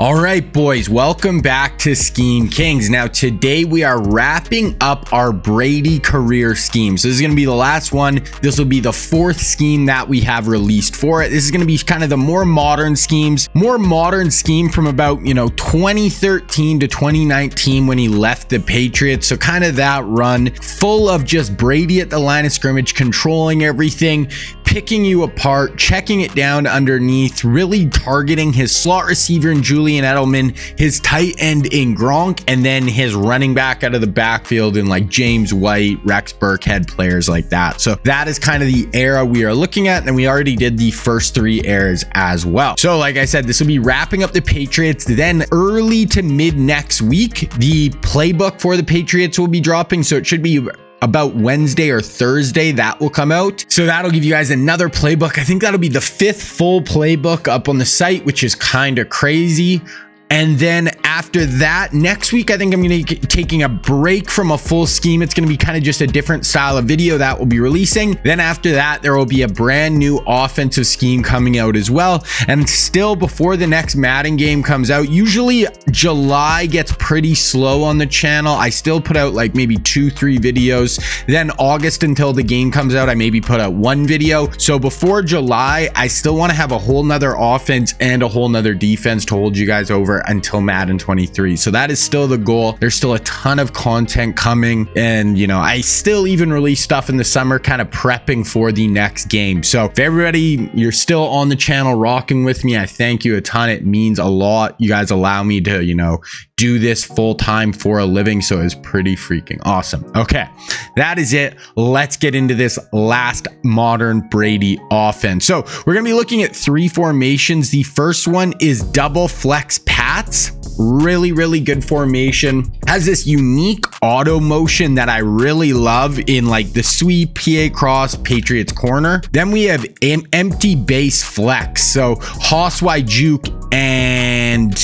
All right, boys, welcome back to Scheme Kings. Now, today we are wrapping up our Brady career scheme. So this is going to be the last one. This will be the fourth scheme that we have released for it. This is going to be kind of the more modern scheme from about, 2013 to 2019 when he left the Patriots. So kind of that run full of just Brady at the line of scrimmage, controlling everything, picking you apart, checking it down underneath, really targeting his slot receiver in Julian Edelman, his tight end in Gronk, and then his running back out of the backfield in like James White, Rex Burkhead, players like that. So that is kind of the era we are looking at, and we already did the first three eras as well. So like I said, this will be wrapping up the Patriots. Then early to mid next week, the playbook for the Patriots will be dropping. So it should be about Wednesday or Thursday that will come out. So that'll give you guys another playbook. I think that'll be the fifth full playbook up on the site, which is kind of crazy. And then after that, next week, I think I'm going to be taking a break from a full scheme. It's going to be kind of just a different style of video that we'll be releasing. Then after that, there will be a brand new offensive scheme coming out as well. And still before the next Madden game comes out, usually July gets pretty slow on the channel. I still put out like maybe 2-3 videos. Then August until the game comes out, I maybe put out one video. So before July, I still want to have a whole nother offense and a whole nother defense to hold you guys over until Madden 23. So that is still the goal. There's still a ton of content coming, and I still even release stuff in the summer, kind of prepping for the next game. So if everybody, you're still on the channel rocking with me, I thank you a ton. It means a lot. You guys allow me to do this full time for a living, so it's pretty freaking awesome. Okay, that is it. Let's get into this last modern Brady offense. So we're gonna be looking at three formations. The first one is double flex Pats. Really good formation. Has this unique auto motion that I really love in like the sweep, PA cross, Patriots corner. Then we have empty base flex. So Hoss Y juke and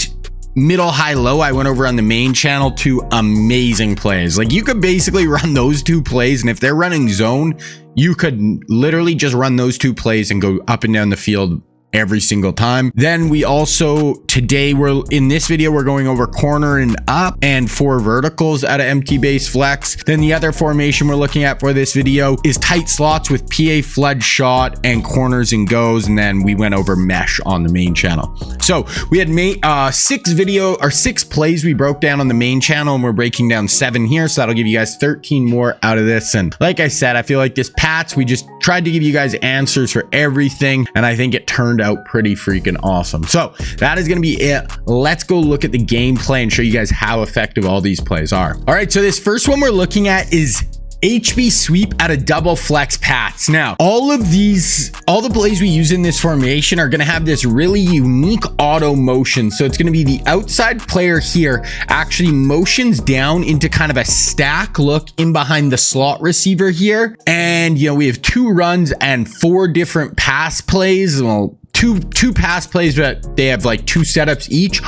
middle high low. I went over on the main channel, two amazing plays. Like you could basically run those two plays, and if they're running zone, you could literally just run those two plays and go up and down the field every single time. Then we also, today we're in this video, we're going over corner and up and four verticals out of empty base flex. Then the other formation we're looking at for this video is tight slots with PA flood shot and corners and goes. And then we went over mesh on the main channel. So we had made 6 plays we broke down on the main channel, and we're breaking down 7 here. So that'll give you guys 13 more out of this. And like I said, I feel like this Pats, we just tried to give you guys answers for everything, and I think it turned out pretty freaking awesome. So that is going to be it. Let's go look at the gameplay and show you guys how effective all these plays are. All right, so this first one we're looking at is HB sweep at a double flex Pats. Now, all the plays we use in this formation are going to have this really unique auto motion. So it's going to be the outside player here actually motions down into kind of a stack look in behind the slot receiver here. And, we have 2 runs and 4 different pass plays. Well, two pass plays, but they have like 2 setups each,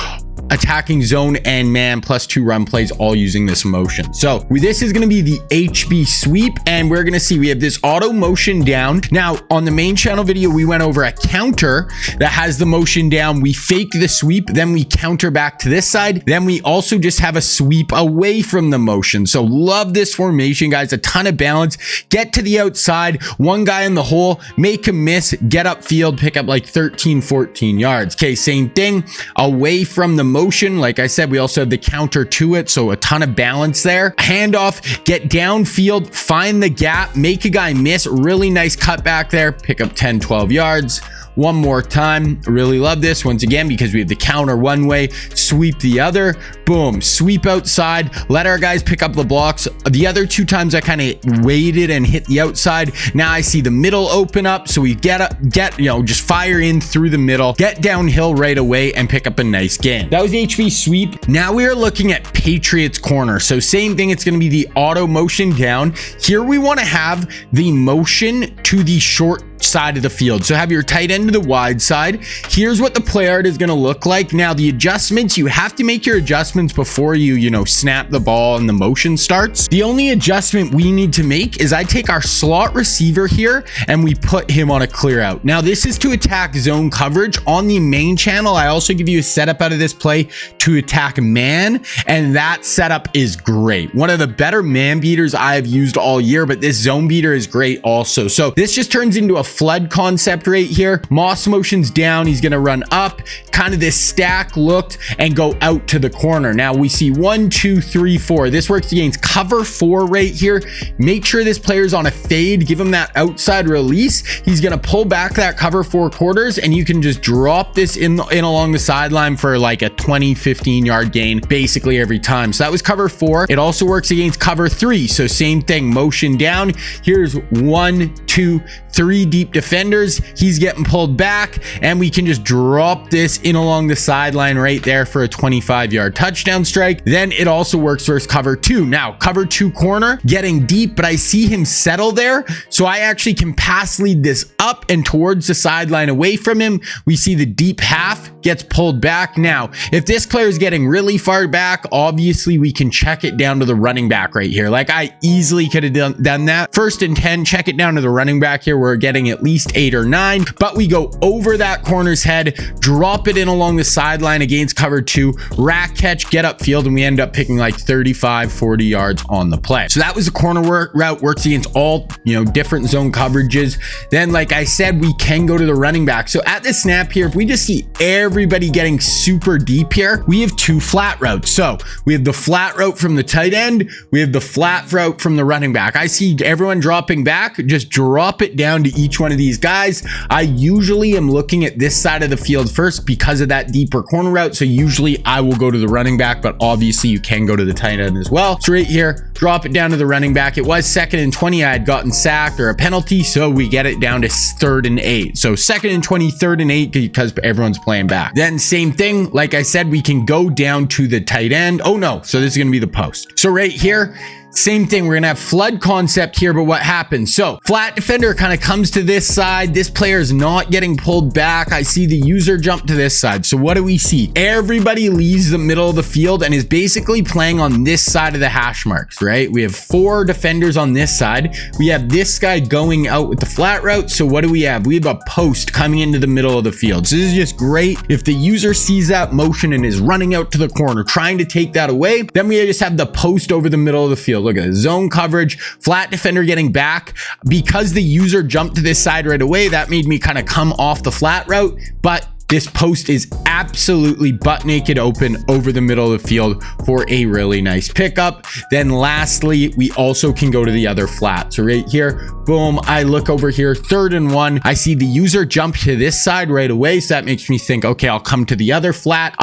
attacking zone and man, plus 2 run plays, all using this motion. So this is going to be the HB sweep, and we're going to see we have this auto motion down. Now on the main channel video, we went over a counter that has the motion down. We fake the sweep, then we counter back to this side. Then we also just have a sweep away from the motion. So love this formation, guys. A ton of balance. Get to the outside, one guy in the hole, make him miss, get upfield, pick up like 13-14 yards. Okay, same thing away from the motion. Like I said, we also have the counter to it, so a ton of balance there. Handoff, get downfield, find the gap, make a guy miss. Really nice cutback there, pick up 10-12 yards. One more time. Really love this once again because we have the counter one way, sweep the other, boom, sweep outside, let our guys pick up the blocks. The other 2 times I kind of waited and hit the outside. Now I see the middle open up, so we just fire in through the middle, get downhill right away, and pick up a nice gain. That was the HV sweep. Now we are looking at Patriots corner. So same thing, it's going to be the auto motion down. Here we want to have the motion to the short side of the field. So have your tight end to the wide side. Here's what the play art is going to look like. Now the adjustments, you have to make your adjustments before you snap the ball and the motion starts. The only adjustment we need to make is I take our slot receiver here and we put him on a clear out. Now this is to attack zone coverage. On the main channel, I also give you a setup out of this play to attack man, and that setup is great. One of the better man beaters I've used all year, but this zone beater is great also. So this just turns into a flood concept right here. Moss motions down, he's going to run up, kind of this stack looked, and go out to the corner. Now we see 1, 2, 3, 4. This works against cover 4 right here. Make sure this player's on a fade, give him that outside release. He's going to pull back that cover 4 quarters, and you can just drop this in along the sideline for like a 20-15 yard gain basically every time. So that was cover 4. It also works against cover 3. So same thing, motion down. Here's 1, 2, 3 deep defenders. He's getting pulled back, and we can just drop this in along the sideline right there for a 25-yard touchdown strike. Then it also works versus cover 2. Now cover 2 corner getting deep, but I see him settle there, so I actually can pass lead this up and towards the sideline away from him. We see the deep half gets pulled back. Now if this player is getting really far back, obviously we can check it down to the running back right here. Like I easily could have done that. 1st and 10, check it down to the running back here. We're getting at least 8 or 9, but we go over that corner's head, drop it in along the sideline against cover 2, rack catch, get upfield, and we end up picking like 35-40 yards on the play. So that was the corner route, works against all different zone coverages. Then like I said, we can go to the running back. So at the snap here, if we just see everybody getting super deep here, we have 2 flat routes. So we have the flat route from the tight end, we have the flat route from the running back. I see everyone dropping back, just drop it down to each one of these guys. I usually am looking at this side of the field first because of that deeper corner route. So usually I will go to the running back, but obviously you can go to the tight end as well. So right here, drop it down to the running back. It was 2nd and 20. I had gotten sacked or a penalty, so we get it down to 3rd and 8. So 2nd and 20, 3rd and 8 because everyone's playing back. Then same thing, like I said, we can go down to the tight end. Oh no, so this is going to be the post. So right here, same thing, we're gonna have flood concept here, but what happens? So flat defender kind of comes to this side. This player is not getting pulled back. I see the user jump to this side. So what do we see? Everybody leaves the middle of the field and is basically playing on this side of the hash marks, right? We have 4 defenders on this side. We have this guy going out with the flat route. So what do we have? We have a post coming into the middle of the field. So this is just great. If the user sees that motion and is running out to the corner, trying to take that away, then we just have the post over the middle of the field. Look at it, zone coverage, flat defender getting back. Because the user jumped to this side right away, that made me kind of come off the flat route, but this post is absolutely butt naked open over the middle of the field for a really nice pickup. Then lastly, we also can go to the other flat. So right here, boom, I look over here, 3rd and 1. I see the user jump to this side right away. So that makes me think, okay, I'll come to the other flat,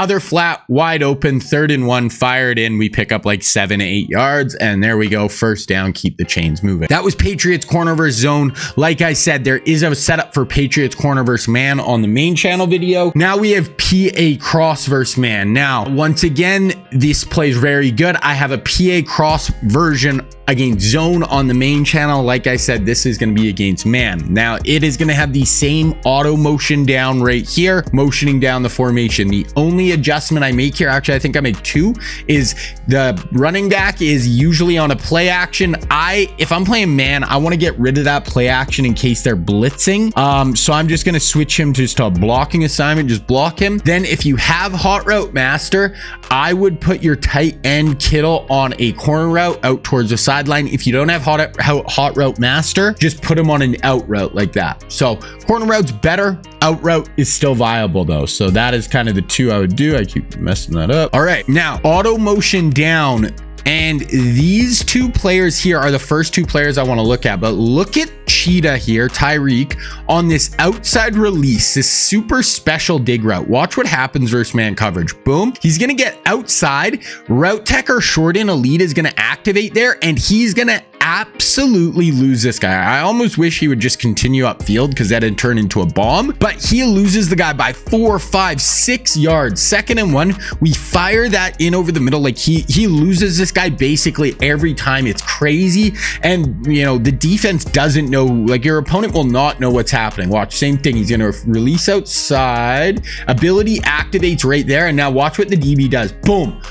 wide open, 3rd and 1, fire it in. We pick up like 7 to 8 yards, and there we go. 1st down, keep the chains moving. That was Patriots corner versus zone. Like I said, there is a setup for Patriots corner versus man on the main channel video. Now we have PA cross versus man. Now, once again, this plays very good. I have a PA cross version against zone on the main channel. Like I said, this is going to be against man. Now it is going to have the same auto motion down right here, motioning down the formation. The only adjustment I make here, actually I think I make 2, is the running back is usually on a play action. If I'm playing man, I want to get rid of that play action in case they're blitzing. So I'm just going to switch him to just a blocking assignment, just block him. Then if you have hot route master, I would put your tight end Kittle on a corner route out towards the sideline. If you don't have hot route master, just put him on an out route like that. So corner route's better, out route is still viable though. So that is kind of the 2 I would do. I keep messing that up. All right, now auto motion down. And these 2 players here are the first 2 players I want to look at. But look at Cheetah here, Tyreek, on this outside release, this super special dig route. Watch what happens versus man coverage. Boom. He's going to get outside. Route tech or short in elite is going to activate there, and he's going to absolutely lose this guy. I almost wish he would just continue upfield because that'd turn into a bomb, but he loses the guy by 4, 5, 6 yards. 2nd and 1, we fire that in over the middle. Like he loses this guy basically every time. It's crazy. And you know, the defense doesn't know, like your opponent will not know what's happening. Watch, same thing. He's going to release outside. Ability activates right there. And now watch what the DB does. Boom.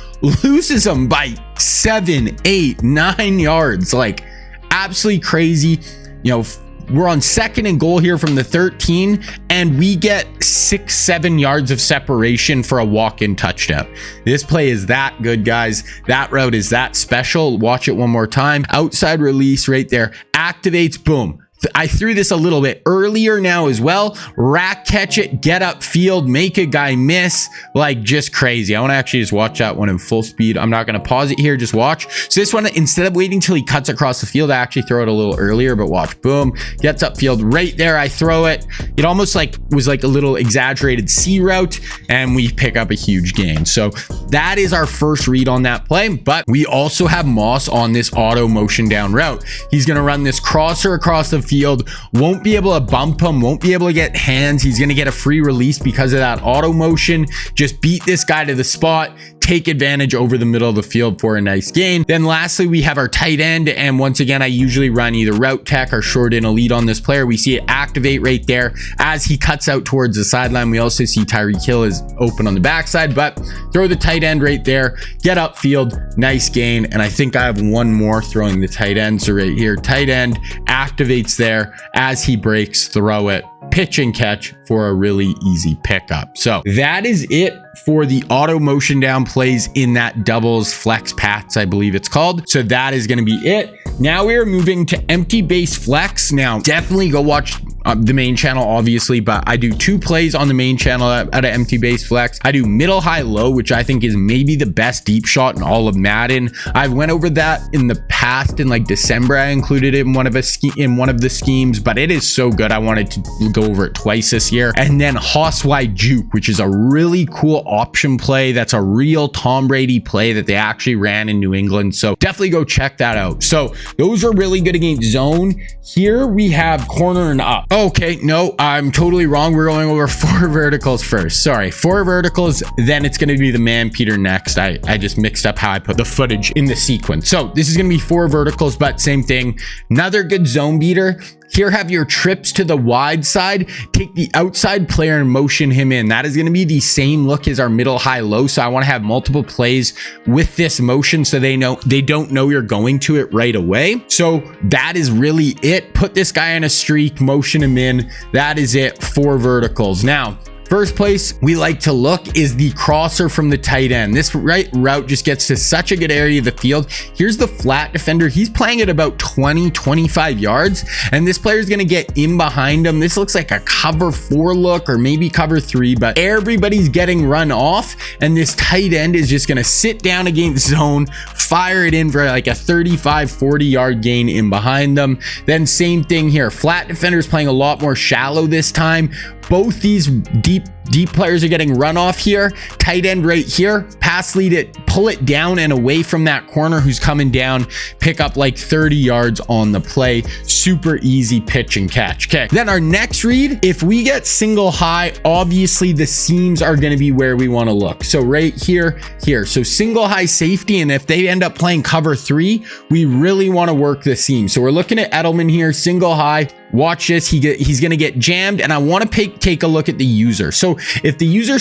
Loses him by 7, 8, 9 yards. Like absolutely crazy. You know, we're on 2nd and goal here from the 13, and we get 6, 7 yards of separation for a walk-in touchdown. This play is that good, guys. That route is that special. Watch it one more time. Outside release right there. Activates. Boom. I threw this a little bit earlier now as well. Rack catch it, get upfield, make a guy miss. Like just crazy. I want to actually just watch that one in full speed. I'm not going to pause it here. Just watch. So this one, instead of waiting till he cuts across the field, I actually throw it a little earlier, but watch. Boom. Gets upfield right there. I throw it. It almost like was like a little exaggerated C route, and we pick up a huge gain. So that is our first read on that play, but we also have Moss on this auto motion down route. He's going to run this crosser across the field, won't be able to bump him, won't be able to get hands. He's going to get a free release because of that auto motion. Just beat this guy to the spot, take advantage over the middle of the field for a nice gain. Then lastly, we have our tight end, and once again, I usually run either route tech or short in elite on this player. We see it activate right there as he cuts out towards the sideline. We also see Tyreek Hill is open on the backside, but throw the tight end right there, get upfield, nice gain. And I think I have one more throwing the tight end. So right here, tight end activates there as he breaks, throw it, pitch and catch for a really easy pickup. So that is it for the auto motion down plays in that doubles flex paths, I believe it's called. So that is going to be it. Now we are moving to empty base flex. Now definitely go watch the main channel, obviously, but I do 2 plays on the main channel at an empty base flex. I do middle, high, low, which I think is maybe the best deep shot in all of Madden. I went over that in the past in like December. I included it in one of the schemes, but it is so good. I wanted to go over it twice this year. And then Hoss wide juke, which is a really cool option play. That's a real Tom Brady play that they actually ran in New England. So definitely go check that out. So those are really good against zone. Here we have corner and up. Okay, no, I'm totally wrong. We're going over 4 verticals first. Sorry, 4 verticals, then it's going to be the man Peter next. I just mixed up how I put the footage in the sequence. So this is going to be 4 verticals, but same thing. Another good zone beater. Here have your trips to the wide side. Take the outside player and motion him in. That is going to be the same look as our middle, high, low. So I want to have multiple plays with this motion so they don't know you're going to it right away. So that is really it. Put this guy in a streak, motion him in. That is it. 4 verticals. Now, first place we like to look is the crosser from the tight end. This right route just gets to such a good area of the field. Here's the flat defender. He's playing at about 20, 25 yards, and this player is going to get in behind him. This looks like a cover 4 look or maybe cover 3, but everybody's getting run off, and this tight end is just going to sit down against zone, fire it in for like a 35, 40 yard gain in behind them. Then same thing here. Flat defender is playing a lot more shallow this time. Both these deep players are getting run off here. Tight end right here, pass lead it, pull it down and away from that corner who's coming down, pick up like 30 yards on the play. Super easy pitch and catch. Okay, then our next read, if we get single high, obviously the seams are going to be where we want to look. So right here. So single high safety, and if they end up playing cover 3, we really want to work the seam. So we're looking at Edelman here, single high. Watch this. He's going to get jammed, and I want to take a look at the user. So if the user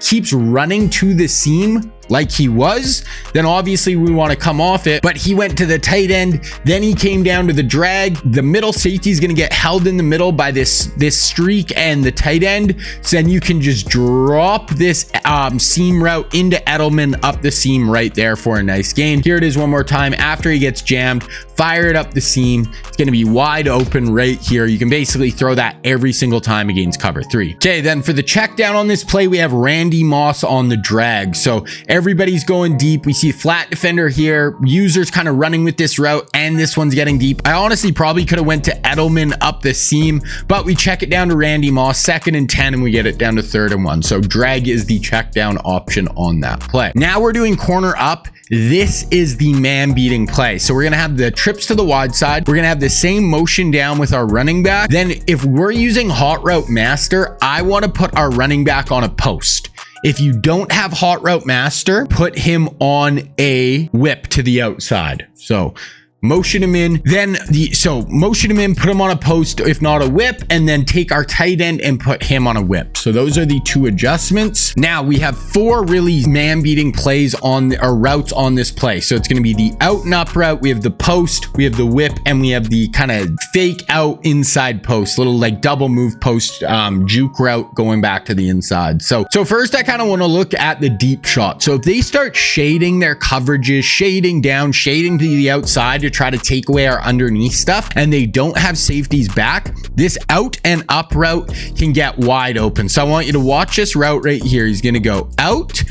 keeps running to the seam like he was, then obviously we want to come off it, but he went to the tight end, then he came down to the drag. The middle safety is going to get held in the middle by this streak and the tight end. So then you can just drop this seam route into Edelman up the seam right there for a nice gain. Here it is one more time. After he gets jammed, fire it up the seam. It's going to be wide open right here. You can basically throw that every single time against cover 3. Okay, then for the check down on this play, we have Randy Moss on the drag. So everybody's going deep. We see flat defender here, users kind of running with this route, and this one's getting deep. I honestly probably could have went to Edelman up the seam, but we check it down to Randy Moss, 2nd and 10, and we get it down to 3rd and 1. So drag is the check down option on that play. Now we're doing corner up. This is the man beating play. So we're going to have the trips to the wide side. We're going to have the same motion down with our running back. Then if we're using hot route master, I want to put our running back on a post. If you don't have hot route master, put him on a whip to the outside. So motion him in, motion him in, put him on a post, if not a whip, and then take our tight end and put him on a whip. So those are the 2 adjustments. Now we have 4 really man beating plays on our routes on this play. So it's going to be the out and up route. We have the post, we have the whip, and we have the kind of fake out inside post, little like double move post, juke route going back to the inside. So first I kind of want to look at the deep shot. So if they start shading their coverages, shading down, shading to the outside to try to take away our underneath stuff, and they don't have safeties back, this out and up route can get wide open. So I want you to watch this route right here. He's going to go out.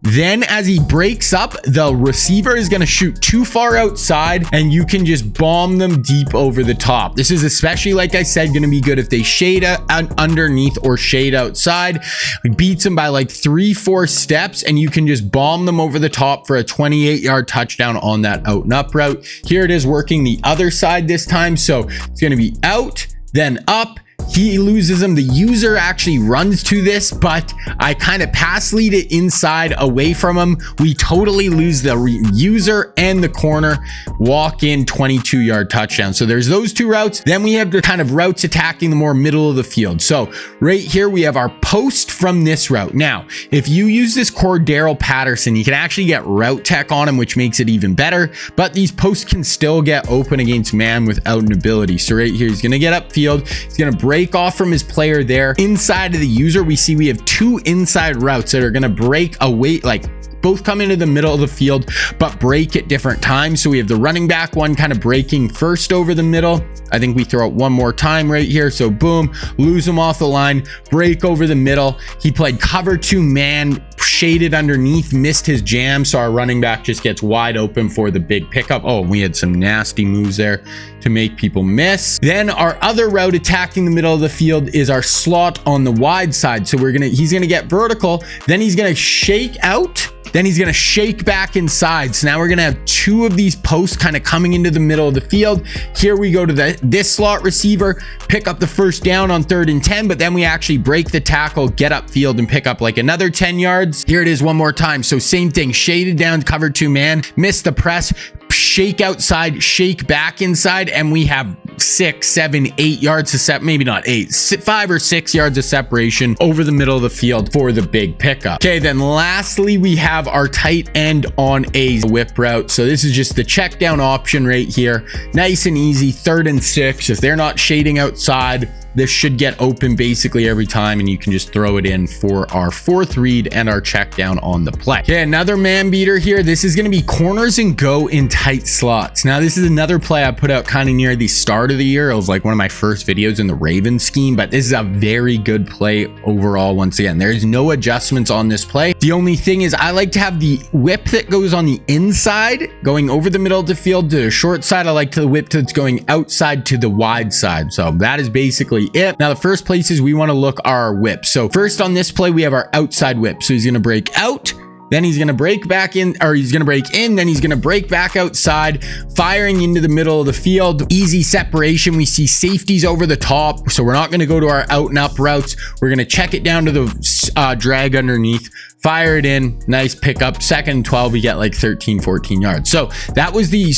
Then as he breaks up, the receiver is going to shoot too far outside, and you can just bomb them deep over the top. This is especially, like I said, going to be good if they shade underneath or shade outside. It beats them by like 3-4 steps, and you can just bomb them over the top for a 28-yard touchdown on that out and up route. Here it is working the other side this time. So it's going to be out, then up. He loses him. The user actually runs to this, but I kind of pass lead it inside away from him. We totally lose the user and the corner. Walk in 22-yard touchdown. So there's those 2 routes. Then we have the kind of routes attacking the more middle of the field. So right here we have our post from this route. Now, if you use this Cordero Patterson, you can actually get route tech on him, which makes it even better. But these posts can still get open against man without an ability. So right here, he's going to get upfield. He's going to break off from his player there. Inside of the user, we see we have 2 inside routes that are going to break away, like both come into the middle of the field, but break at different times. So we have the running back one kind of breaking first over the middle. I think we throw it one more time right here. So boom, lose him off the line, break over the middle. He played cover 2 man, shaded underneath, missed his jam. So our running back just gets wide open for the big pickup. Oh, we had some nasty moves there to make people miss. Then our other route attacking the middle of the field is our slot on the wide side. So he's gonna get vertical, then he's gonna shake out, then he's going to shake back inside. So now we're going to have 2 of these posts kind of coming into the middle of the field. Here we go to this slot receiver, pick up the first down on 3rd and 10, but then we actually break the tackle, get upfield, and pick up like another 10 yards. Here it is one more time. So same thing, shaded down, cover 2 man, miss the press, shake outside, shake back inside, and we have 6, 7, 8 yards of maybe not 8, 5 or 6 yards of separation over the middle of the field for the big pickup. Okay, then lastly, we have our tight end on a whip route. So this is just the check down option right here. Nice and easy, 3rd and 6. If they're not shading outside, this should get open basically every time, and you can just throw it in for our 4th read and our check down on the play. Okay, another man beater here. This is going to be corners and go in tight slots. Now, this is another play I put out kind of near the start of the year. It was like one of my first videos in the Raven scheme, but this is a very good play overall. Once again, there's no adjustments on this play. The only thing is I like to have the whip that goes on the inside going over the middle of the field to the short side. I like to the whip that's going outside to the wide side. So that is basically it. Now the first places we want to look are our whips. So first on this play we have our outside whip. So he's going to break out, then he's going to break back in, or he's going to break in, then he's going to break back outside, firing into the middle of the field. Easy separation. We see safeties over the top, so we're not going to go to our out and up routes. We're going to check it down to the drag underneath, fire it in, nice pickup. 2nd and 12, we get like 13, 14 yards. So that was the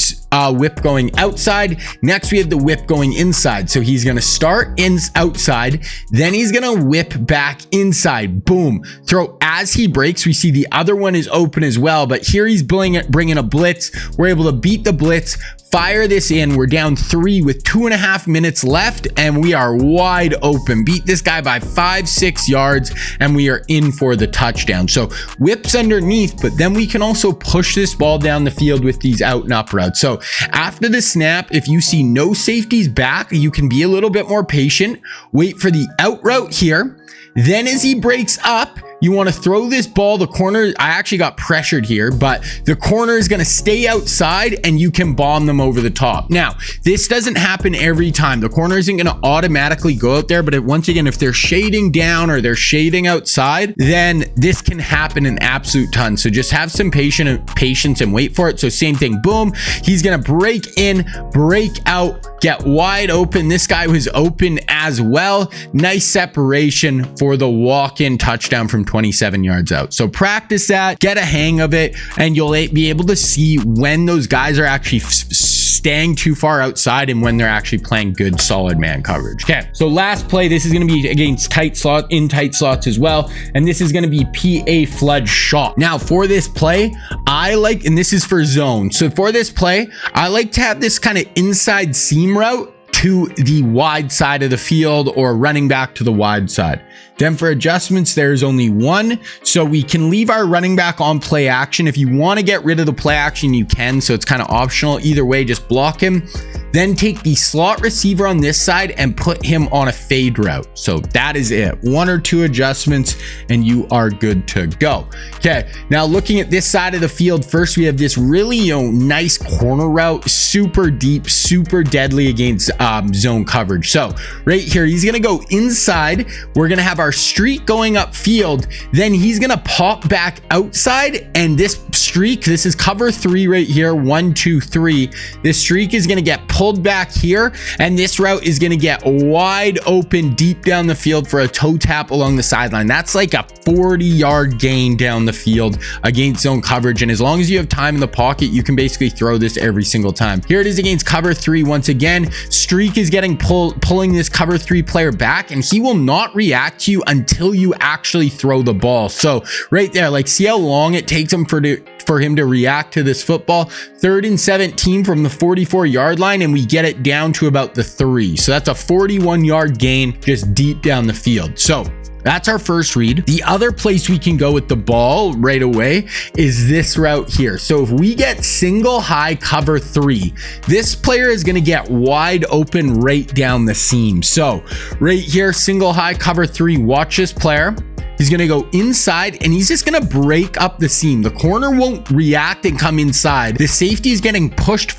whip going outside. Next, we have the whip going inside. So he's going to start outside, then he's going to whip back inside. Boom. Throw as he breaks. We see the other one is open as well, but here he's bringing a blitz. We're able to beat the blitz, fire this in. We're down 3 with 2.5 minutes left, and we are wide open. Beat this guy by 5-6 yards, and we are in for the touchdown. So whips underneath, but then we can also push this ball down the field with these out and up routes. So after the snap, if you see no safeties back, you can be a little bit more patient. Wait for the out route here. Then as he breaks up, you want to throw this ball. The corner, I actually got pressured here, but the corner is going to stay outside and you can bomb them over the top. Now, this doesn't happen every time. The corner isn't going to automatically go out there, but once again, if they're shading down or they're shading outside, then this can happen an absolute ton. So just have some patience and wait for it. So same thing, boom, he's going to break in, break out, get wide open. This guy was open as well. Nice separation for the walk-in touchdown from 27 yards out. So practice that, get a hang of it, and you'll be able to see when those guys are actually staying too far outside and when they're actually playing good solid man coverage. Okay, so last play, this is going to be against tight slots as well, and this is going to be PA flood shot. Now for this play, I like, and this is for zone, so for this play I like to have this kind of inside seam route to the wide side of the field, or running back to the wide side. Then for adjustments, there's only one, so we can leave our running back on play action. If you want to get rid of the play action, you can, so it's kind of optional. Either way, just block him. Then take the slot receiver on this side and put him on a fade route. So that is it. 1 or 2 adjustments and you are good to go. Okay, now looking at this side of the field, first we have this really nice corner route, super deep, super deadly against zone coverage. So right here, he's gonna go inside. We're gonna have our streak going upfield. Then he's gonna pop back outside, and this streak, this is cover 3 right here, 1, 2, 3. This streak is gonna get pulled back here, and this route is going to get wide open deep down the field for a toe tap along the sideline. That's like a 40-yard gain down the field against zone coverage, and as long as you have time in the pocket, you can basically throw this every single time. Here it is against cover 3 once again. Streak is getting pulling this cover 3 player back, and he will not react to you until you actually throw the ball. So right there, like, see how long it takes him for him to react to this football. 3rd and 17 from the 44-yard line, and we get it down to about the 3. So that's a 41-yard gain just deep down the field. So that's our first read. The other place we can go with the ball right away is this route here. So if we get single high cover 3, this player is going to get wide open right down the seam. So right here, single high cover 3, watch this player. He's going to go inside and he's just going to break up the seam. The corner won't react and come inside. The safety is getting pushed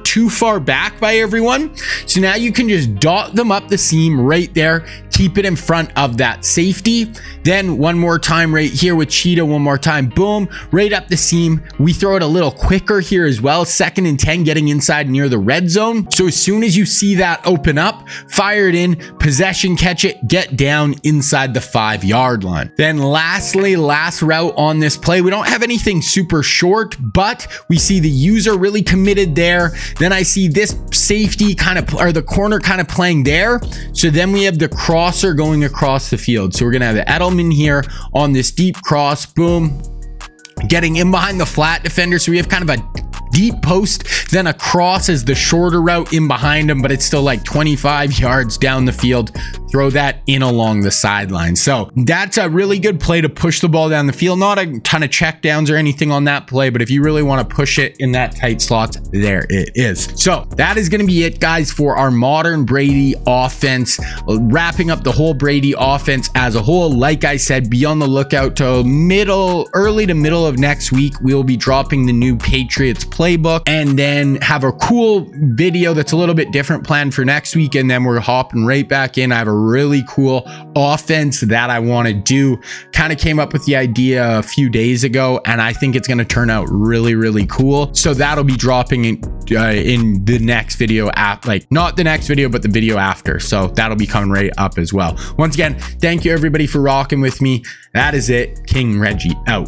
too far back by everyone. So now you can just dot them up the seam right there. Keep it in front of that safety. Then one more time right here with Cheetah, one more time, boom, right up the seam. We throw it a little quicker here as well. 2nd and 10, getting inside near the red zone. So as soon as you see that open up, fire it in, possession, catch it, get down inside the 5-yard line. Then lastly, last route on this play, we don't have anything super short, but we see the user really committed there. Then I see this safety or the corner kind of playing there. So then we have the crosser going across the field. So we're going to have Edelman here on this deep cross, boom, getting in behind the flat defender. So we have kind of a deep post, then a cross is the shorter route in behind him, but it's still like 25 yards down the field. Throw that in along the sideline. So that's a really good play to push the ball down the field. Not a ton of check downs or anything on that play, but if you really want to push it in that tight slot, there it is. So that is going to be it, guys, for our modern Brady offense, wrapping up the whole Brady offense as a whole. Like I said, be on the lookout to early to middle of next week. We'll be dropping the new Patriots playbook, and then have a cool video that's a little bit different planned for next week, and then we're hopping right back in. I have a really cool offense that I want to do. Kind of came up with the idea a few days ago, and I think it's going to turn out really, really cool. So that'll be dropping in the next video, not the next video, but the video after. So that'll be coming right up as well. Once again, thank you everybody for rocking with me. That is it. King Reggie out.